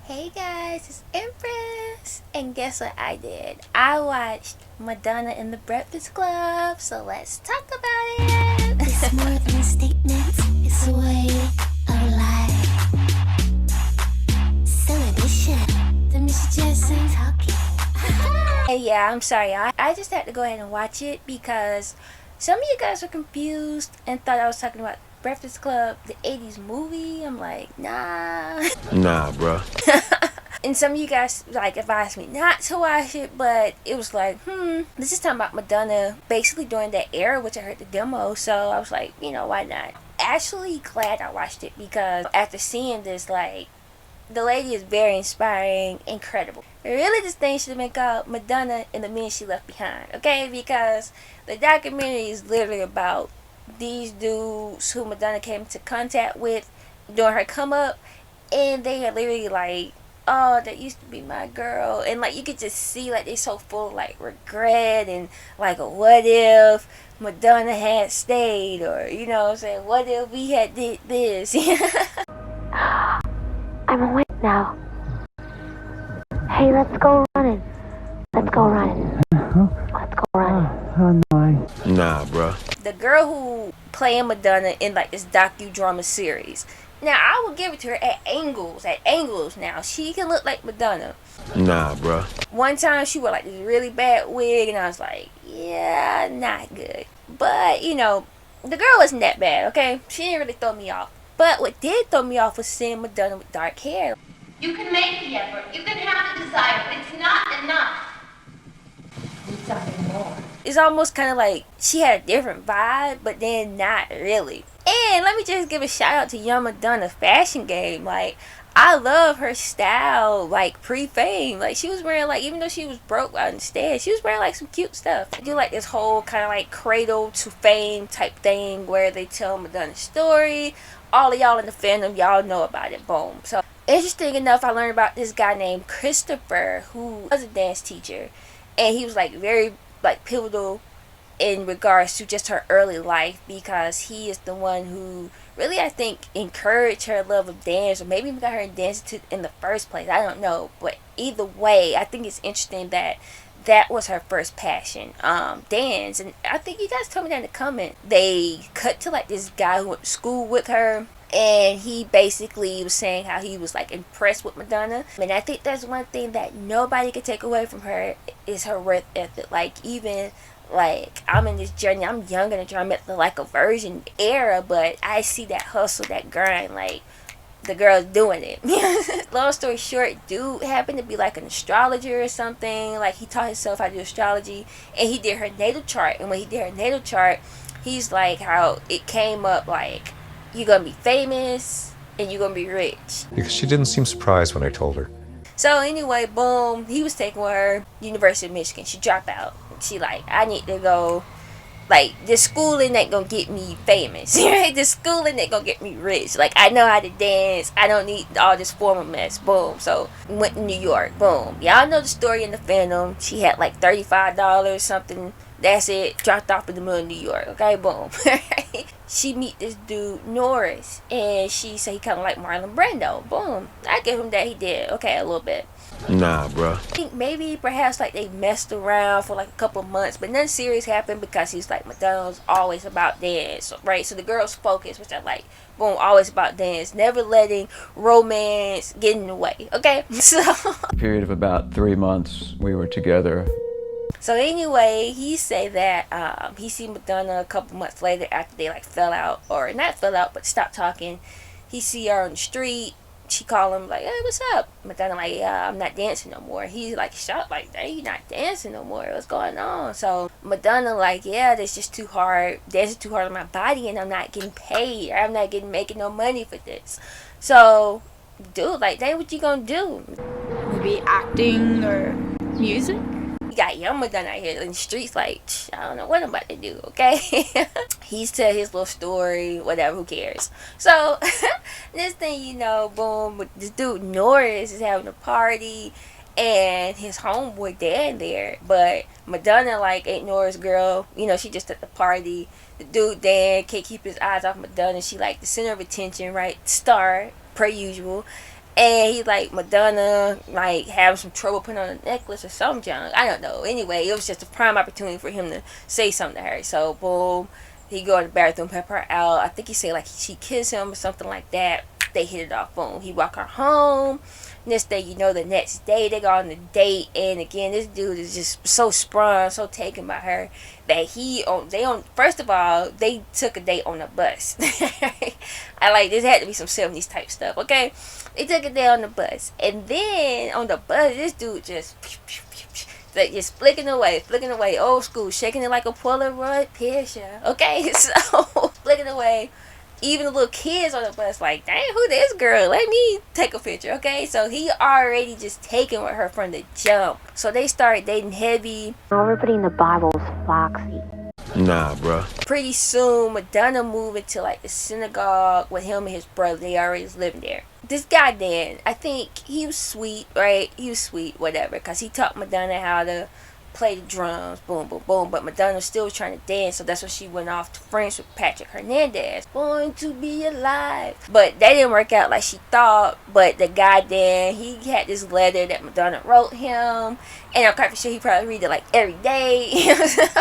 Hey guys, it's Empress, and guess what I did? I watched Madonna in the Breakfast Club, so let's talk about it. It's more than a statement, it's a way of life. Celebration. The Miss Jackson talking. And yeah, I'm sorry, I just had to go ahead and watch it because some of you guys were confused and thought I was talking about Breakfast Club, the 80s movie. I'm like, nah. Nah, bruh. And some of you guys like advised me not to watch it, but it was like, this is talking about Madonna basically during that era, which I heard the demo, so I was like, why not? Actually glad I watched it because after seeing this, like, the lady is very inspiring, incredible. Really, this thing should have been called Madonna and the Men She Left Behind, okay? Because the documentary is literally about these dudes who Madonna came into contact with during her come up, and they are literally like, oh, that used to be my girl, and like you could just see like they so full of like regret and like a what if Madonna had stayed, or what I'm saying, what if we had did this. I'm awake now. Hey, let's go running. Let's go running. Let's go running. Nah, bruh. The girl who playing Madonna in like this docudrama series. Now I will give it to her at angles. Now she can look like Madonna. Nah, bruh. One time she wore like this really bad wig, and I was like, yeah, not good. But the girl wasn't that bad. Okay, she didn't really throw me off. But what did throw me off was seeing Madonna with dark hair. You can make the effort. You can have the desire, but it's not enough. Need something more. It's almost kind of like she had a different vibe, but then not really. And let me just give a shout out to young Madonna's fashion game. Like, I love her style, like, pre-fame. Like, she was wearing, like, even though she was broke out instead, she was wearing, like, some cute stuff. I do like this whole kind of, like, cradle to fame type thing where they tell Madonna's story. All of y'all in the fandom, y'all know about it. Boom. So, interesting enough, I learned about this guy named Christopher, who was a dance teacher. And he was, like, very, like, pivotal in regards to just her early life, because he is the one who really, I think, encouraged her love of dance, or maybe even got her dancing in the first place. I don't know, but either way, I think it's interesting that that was her first passion, dance. And I think you guys told me that in the comment. They cut to like this guy who went to school with her, and he basically was saying how he was like impressed with Madonna. And I think that's one thing that nobody could take away from her is her work ethic. Like, even like, I'm in this journey, I'm younger than her, I'm at the like a virgin era, but I see that hustle, that grind, like the girl's doing it. Long story short, dude happened to be like an astrologer or something. Like, he taught himself how to do astrology, and he did her natal chart. And when he did her natal chart, he's like how it came up like, you're gonna be famous and you're gonna be rich. Because she didn't seem surprised when I told her. So anyway, boom, he was taking with her, University of Michigan. She dropped out. She like, I need to go, like, this schooling ain't gonna get me famous. Right? This schooling ain't gonna get me rich. Like, I know how to dance. I don't need all this formal mess. Boom. So, went to New York. Boom. Y'all know the story in the fandom. She had like $35 something. That's it. Dropped off in the middle of New York. Okay, boom. She meet this dude, Norris. And she said he kind of like Marlon Brando. Boom. I give him that he did. Okay, a little bit. Nah, bruh. I think maybe perhaps like they messed around for like a couple months, but nothing serious happened because he's like, Madonna's always about dance, right? So the girl's focus, which I like, boom, always about dance, never letting romance get in the way, okay? So Period of about 3 months we were together. so anyway, he said that he seen Madonna a couple months later after they like fell out, or not fell out, but stopped talking. He see her on the street. She called him like, hey, what's up? Madonna like, yeah, I'm not dancing no more. He's like shocked, like, dang, you're not dancing no more. What's going on? So Madonna like, yeah, that's just too hard. Dancing too hard on my body, and I'm not getting paid. I'm not making no money for this. So, dude, like, dang, what you gonna do? Maybe acting or music? You got young Madonna out here in the streets, like, I don't know what I'm about to do, okay? He's tell his little story, whatever, who cares? So, this thing, boom, this dude Norris is having a party, and his homeboy Dan there, but Madonna, like, ain't Norris' girl, she just at the party. The dude Dan can't keep his eyes off Madonna. She, like, the center of attention, right? Star, per usual. And he like Madonna like having some trouble putting on a necklace or some junk. I don't know. Anyway, it was just a prime opportunity for him to say something to her. So boom, he go in the bathroom, pep her out. I think he said like she kissed him or something like that. They hit it off. Boom. He walk her home. Next day, you know, the next day they go on a date, and again, this dude is just so sprung, so taken by her that first of all, they took a date on a bus. I like this had to be some 70s type stuff, okay? They took a date on the bus, and then on the bus, this dude just like just flicking away, old school, shaking it like a Polaroid picture, okay? So flicking away. Even the little kids on the bus like, dang, who this girl? Let me take a picture, okay? So he already just taken with her from the jump. So they started dating heavy. Everybody in the Bible's foxy. Nah, bro. Pretty soon, Madonna moved into like the synagogue with him and his brother. They already was living there. This guy Dan, I think he was sweet, right? He was sweet, whatever, because he taught Madonna how to play the drums, boom, boom, boom. But Madonna still was trying to dance, so that's when she went off to French with Patrick Hernandez. Born to be alive. But that didn't work out like she thought. But the guy Dan, he had this letter that Madonna wrote him, and I'm quite sure he probably read it like every day.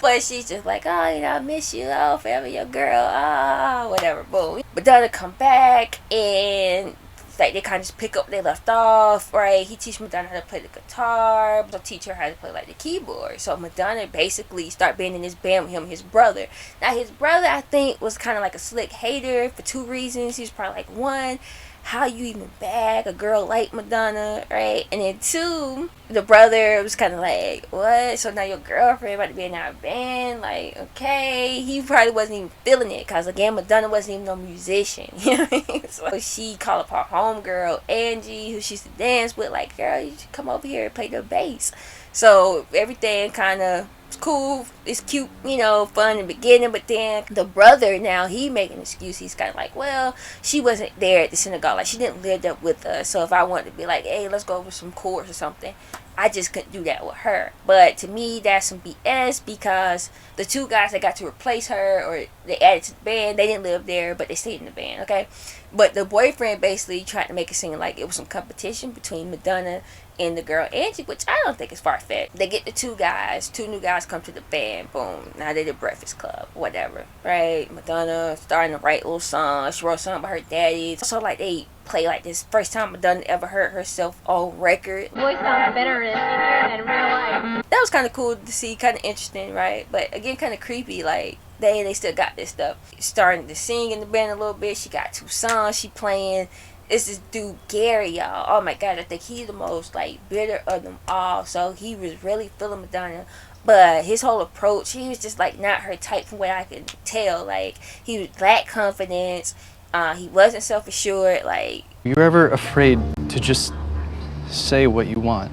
But she's just like, oh, you know, I miss you, oh, forever your girl, oh, whatever, boom. Madonna come back, and like they kind of just pick up where they left off, right? He teach Madonna how to play the guitar, so teach her how to play like the keyboard. So Madonna basically start being in this band with him and his brother. Now his brother, I think, was kind of like a slick hater for two reasons. He was probably like, one, how you even bag a girl like Madonna, right? And then two, the brother was kind of like, what? So now your girlfriend about to be in our band? Like, okay. He probably wasn't even feeling it because, again, Madonna wasn't even no musician. You know what I mean? So she called up her homegirl, Angie, who she used to dance with, like, girl, you should come over here and play the bass. So everything kind of cool, it's cute, you know, fun in the beginning, but then the brother, now he making an excuse. He's kind of like, well, she wasn't there at the synagogue, like she didn't live up with us, so if I wanted to be like, hey, let's go over some chords or something, I just couldn't do that with her. But to me, that's some BS, because the two guys that got to replace her, or they added to the band, they didn't live there, but they stayed in the band, okay? But the boyfriend basically tried to make it seem like it was some competition between Madonna and the girl Angie, which I don't think is far-fetched. They get the two new guys come to the band, boom, now they the Breakfast Club, whatever, right? Madonna starting to write little songs. She wrote a song about her daddy, so like they play like this first time Madonna ever heard herself on record. Voice sounds better in here than in real life. That was kind of cool to see, kind of interesting, right? But again, kind of creepy, like they still got this stuff. Starting to sing in the band a little bit. She got two songs she playing. It's this dude Gary, y'all. Oh my god, I think he's the most like bitter of them all. So he was really feeling Madonna, but his whole approach, he was just like not her type from what I could tell. Like he lacked confidence. He wasn't self-assured. Like, you ever afraid to just say what you want?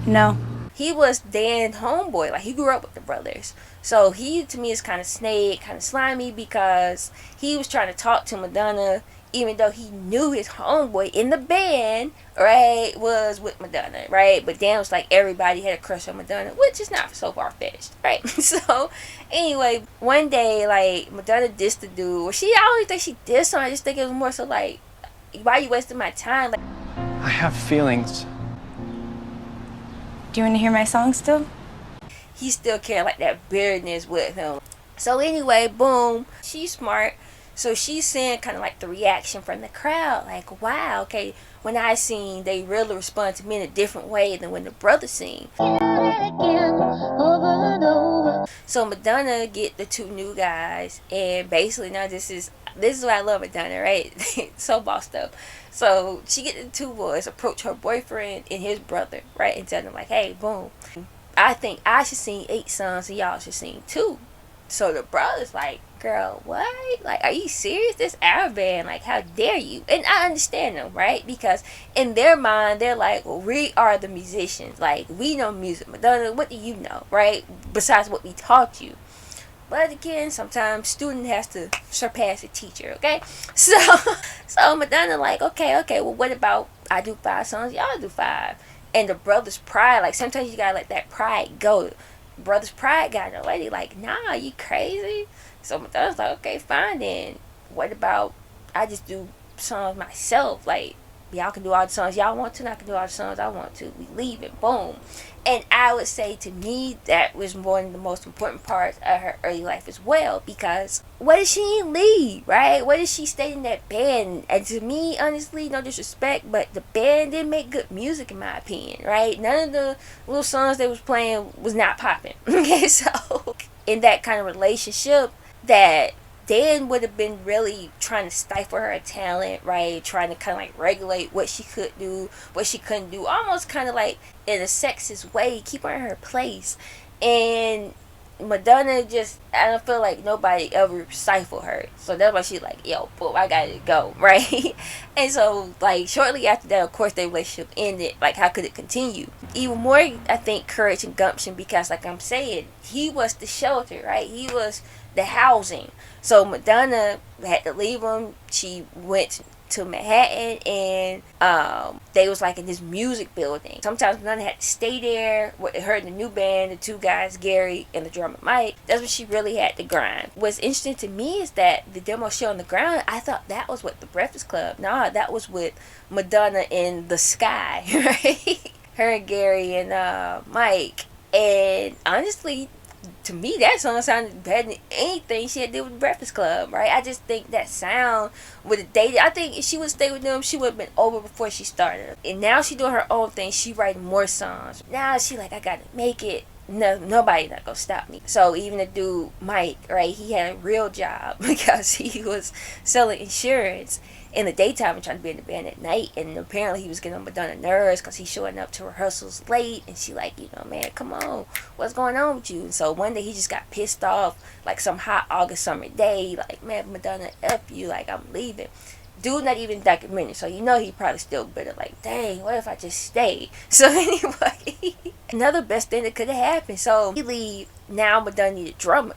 No. he was Dan's homeboy. Like he grew up with the brothers. So he to me is kind of snake, kind of slimy, because he was trying to talk to Madonna even though he knew his homeboy in the band, right, was with Madonna, right? But Dan was like, everybody had a crush on Madonna, which is not so far-fetched, right? So, anyway, one day, like, Madonna dissed the dude. Well, I always think she dissed him. I just think it was more so like, why are you wasting my time? Like, I have feelings. Do you want to hear my song still? he still carried like that bitterness with him. So anyway, boom, she's smart. So she's seeing kind of like the reaction from the crowd, like, wow, okay, when I sing, they really respond to me in a different way than when the brothers sing. So Madonna get the two new guys, and basically now this is why I love Madonna, right? So bossed up. So she get the two boys, approach her boyfriend and his brother, right, and tell them like, hey, boom, I think I should sing 8 songs and y'all should sing 2. So the brother's like, girl, what? Like, are you serious? This our band. Like, how dare you? And I understand them, right? Because in their mind, they're like, well, we are the musicians. Like, we know music. Madonna, what do you know, right? Besides what we taught you. But again, sometimes student has to surpass the teacher, okay? So Madonna like, okay, well, what about I do 5 songs, y'all do 5. And the brother's pride, like, sometimes you gotta let that pride go. Brother's pride got no lady like, nah, you crazy? So Madonna's like, okay, fine then. What about I just do songs myself? Like, y'all can do all the songs y'all want to, and I can do all the songs I want to. We leaving, boom. And I would say, to me, that was one of the most important parts of her early life as well, because what did she lead, right? What did she stay in that band? And to me, honestly, no disrespect, but the band didn't make good music, in my opinion, right? None of the little songs they was playing was not popping. Okay, so in that kind of relationship, that Dan would have been really trying to stifle her talent, right? Trying to kind of like regulate what she could do, what she couldn't do, almost kind of like in a sexist way, keep her in her place. And Madonna just, I don't feel like nobody ever stifled her. So that's why she's like, yo, boom, I gotta go, right? And so, like, shortly after that, of course, their relationship ended. Like, how could it continue? Even more, I think, courage and gumption, because, like I'm saying, he was the shelter, right? He was the housing. So Madonna had to leave him. She went to Manhattan, and they was like in this music building. Sometimes Madonna had to stay there with her and the new band, the two guys, Gary and the drummer Mike. That's what she really had to grind. What's interesting to me is that the demo show on the ground, I thought that was with the Breakfast Club. Nah, that was with Madonna in the sky, right? Her and Gary and Mike. And honestly, to me, that song sounded better than anything she had did with the Breakfast Club, right? I just think that sound would have dated. I think if she would stay with them, she would have been over before she started. And now she doing her own thing. She writing more songs. Now she like, I gotta make it. No, nobody not gonna stop me. So even the dude Mike, right? He had a real job because he was selling insurance in the daytime and trying to be in the band at night. And apparently he was getting on Madonna nerves because he's showing up to rehearsals late, and she like, you know, man, come on, what's going on with you? And so one day he just got pissed off, like some hot August summer day, like, man, Madonna, F you, like, I'm leaving. Dude not even documented, so you know he probably still bitter, like, dang, what if I just stayed? So anyway, another best thing that could have happened. So he leave. Now Madonna need a drummer.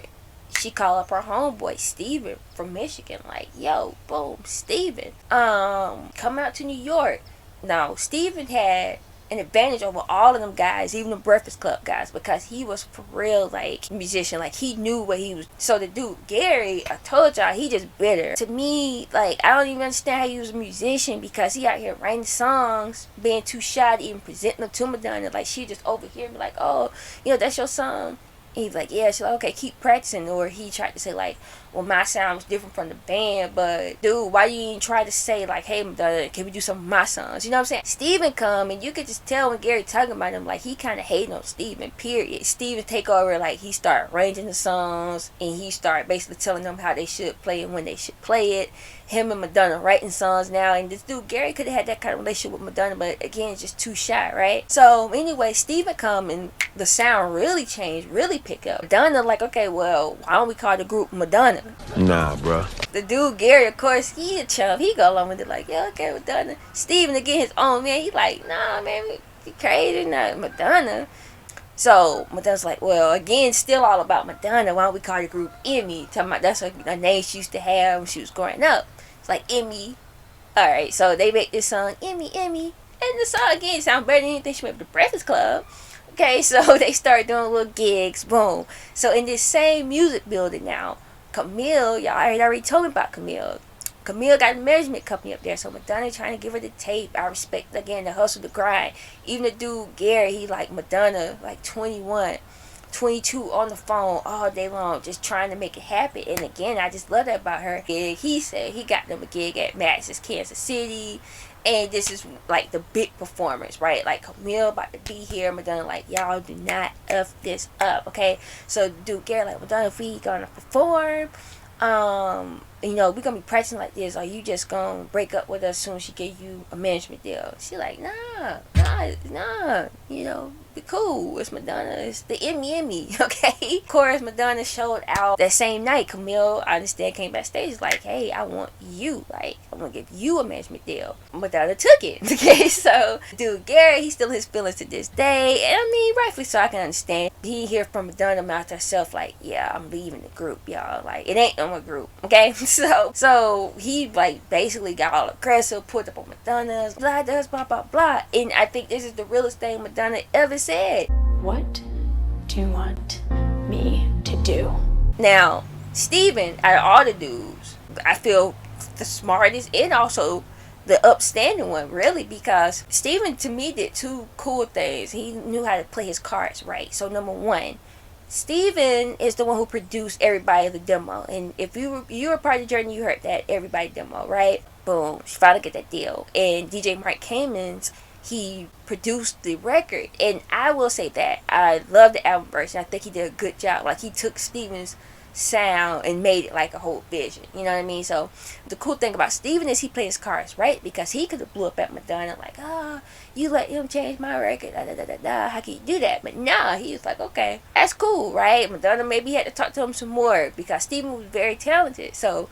She called up her homeboy Steven from Michigan, like, yo, boom, Steven, come out to New York. Now Steven had an advantage over all of them guys, even the Breakfast Club guys, because he was for real, like, musician. Like, he knew what he was. So the dude Gary, I told y'all, he just bitter. To me, like, I don't even understand how he was a musician, because he out here writing songs, being too shy to even present them to Madonna. Like, she just overhear me, like, oh, you know, that's your song. And he's like, yeah. She's like, okay, keep practicing. Or he tried to say, like, well, my sound was different from the band, but dude, why you ain't try to say, like, hey, Madonna, can we do some of my songs? You know what I'm saying? Steven come, and you could just tell when Gary talking about him, like, he kind of hating on Steven, period. Steven take over, like, he start arranging the songs, and he start basically telling them how they should play and when they should play it. Him and Madonna writing songs now, and this dude Gary could have had that kind of relationship with Madonna, but again, it's just too shy, right? So anyway, Steven come, and the sound really changed, really pick up. Madonna like, okay, well, why don't we call the group Madonna? Nah, bruh. The dude Gary, of course, he a chump. He go along with it, like, yeah, okay, Madonna. Steven again, his own man, he like, nah, man, you crazy, not Madonna. So Madonna's like, well, again, still all about Madonna. Why don't we call the group Emmy? Talking about that's a name she used to have when she was growing up. It's like Emmy. All right, so they make this song Emmy, Emmy, and the song again sounds better than anything she made with the Breakfast Club. Okay, so they start doing little gigs, boom. So in this same music building now, Camille, y'all already told me about Camille. Camille got a management company up there, so Madonna trying to give her the tape. I respect, again, the hustle, the grind. Even the dude Gary, he like Madonna, like 21, 22 on the phone all day long, just trying to make it happen. And again, I just love that about her. He said he got them a gig at Max's Kansas City, and this is like the big performance, right? Like, Camille about to be here. Madonna like, y'all do not F this up, okay? So dude Gary like, Madonna, if we gonna perform, you know, we gonna be practicing like this, or you just gonna break up with us as soon as she give you a management deal? She like, nah, you know, be cool. It's Madonna. It's the Emmy, okay? Of course, Madonna showed out that same night. Camille, I understand, came backstage like, hey, I want you. Like, I want to give you a management deal. Madonna took it, okay? So, dude, Gary, he's still in his feelings to this day. And I mean, rightfully so, I can understand. He hear from Madonna mouth herself like, yeah, I'm leaving the group, y'all. Like, it ain't no more group, okay? So he, like, basically got all aggressive, put up on Madonna, blah, blah, blah, blah. And I think this is the realest thing Madonna ever said. What do you want me to do? Now, Steven, out of all the dudes, I feel the smartest and also the upstanding one, really, because Steven to me did two cool things. He knew how to play his cards right. So number one, Steven is the one who produced Everybody the demo. And if you were part of the journey, you heard that Everybody demo, right? Boom, she finally get that deal. And DJ Mark Kamens, he produced the record. And I will say that I love the album version. I think he did a good job. Like, he took Steven's sound and made it like a whole vision. You know what I mean? So the cool thing about Steven is he plays cards right, because he could have blew up at Madonna like, oh, you let him change my record, da da da da da, how can you do that? But nah, he was like, okay, that's cool, right? Madonna maybe had to talk to him some more, because Steven was very talented. So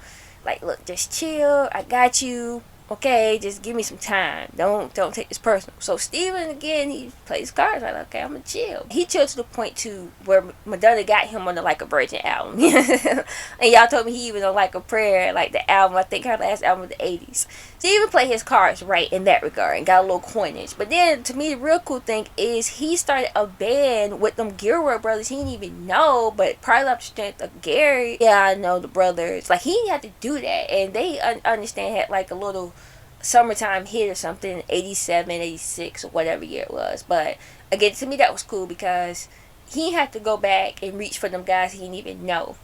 like, look, just chill, I got you. Okay, just give me some time. Don't take this personal. So Steven, again, he plays cards like, okay, I'm gonna chill. He chilled to the point to where Madonna got him on the Like a Virgin album. And y'all told me he even on Like a Prayer, like the album, I think her last album of the 80s. Steven played his cards right in that regard and got a little coinage. But then, to me, the real cool thing is he started a band with them Gilroy brothers he didn't even know, but probably off the strength of Gary. Yeah, I know the brothers. Like, he didn't have to do that. And they understand had like a little summertime hit or something, 87, 86, or whatever year it was. But again, to me, that was cool, because he had to go back and reach for them guys he didn't even know.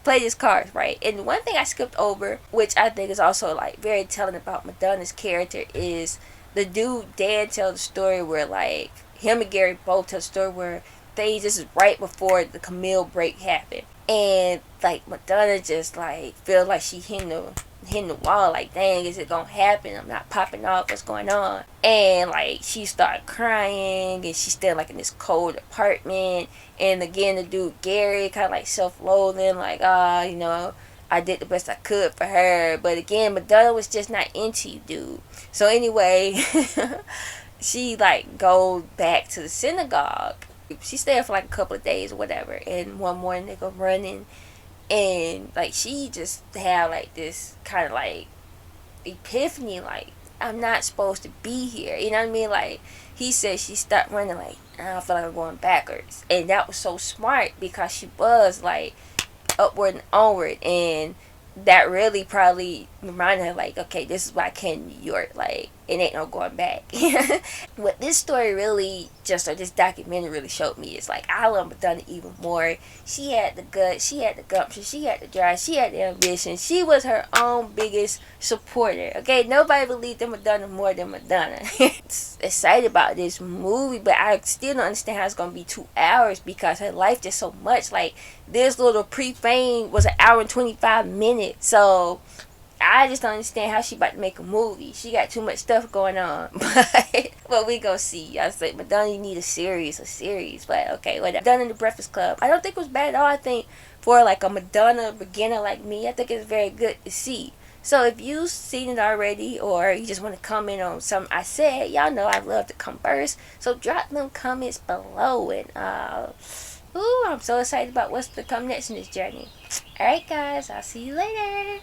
Played his cards right. And one thing I skipped over, which I think is also like very telling about Madonna's character, is the dude Dan tells the story where like him and Gary both tell the story where things, this is right before the Camille break happened, and like Madonna just like feel like she hitting the wall, like, dang, is it gonna happen? I'm not popping off, what's going on? And like she started crying, and she's still like in this cold apartment. And again, the dude Gary kind of like self-loathing, like, you know, I did the best I could for her. But again, Madonna was just not into you, dude. So anyway, she like goes back to the synagogue. She stayed for like a couple of days or whatever, and one morning they go running, and like she just had like this kind of like epiphany, like, I'm not supposed to be here, you know what I mean? Like, he said she stopped running, like, I don't feel like I'm going backwards. And that was so smart, because she was like upward and onward, and that really probably reminded her like, okay, this is why I came to New York, like, it ain't no going back. What this story really just, or this documentary really showed me, is like, I love Madonna even more. She had the guts, she had the gumption, she had the drive, she had the ambition. She was her own biggest supporter. Okay, nobody believed in Madonna more than Madonna. Excited about this movie, but I still don't understand how it's gonna be 2 hours, because her life just so much. Like, this little pre-fame was 1 hour and 25 minutes. So I just don't understand how she about to make a movie. She got too much stuff going on. But we go see. I said, Madonna, you need a series. But okay, whatever. Madonna and the Breakfast Club, I don't think it was bad at all. I think for like a Madonna beginner like me, I think it's very good to see. So if you've seen it already, or you just want to comment on something I said, y'all know I love to converse. So drop them comments below. And I'm so excited about what's to come next in this journey. Alright guys, I'll see you later.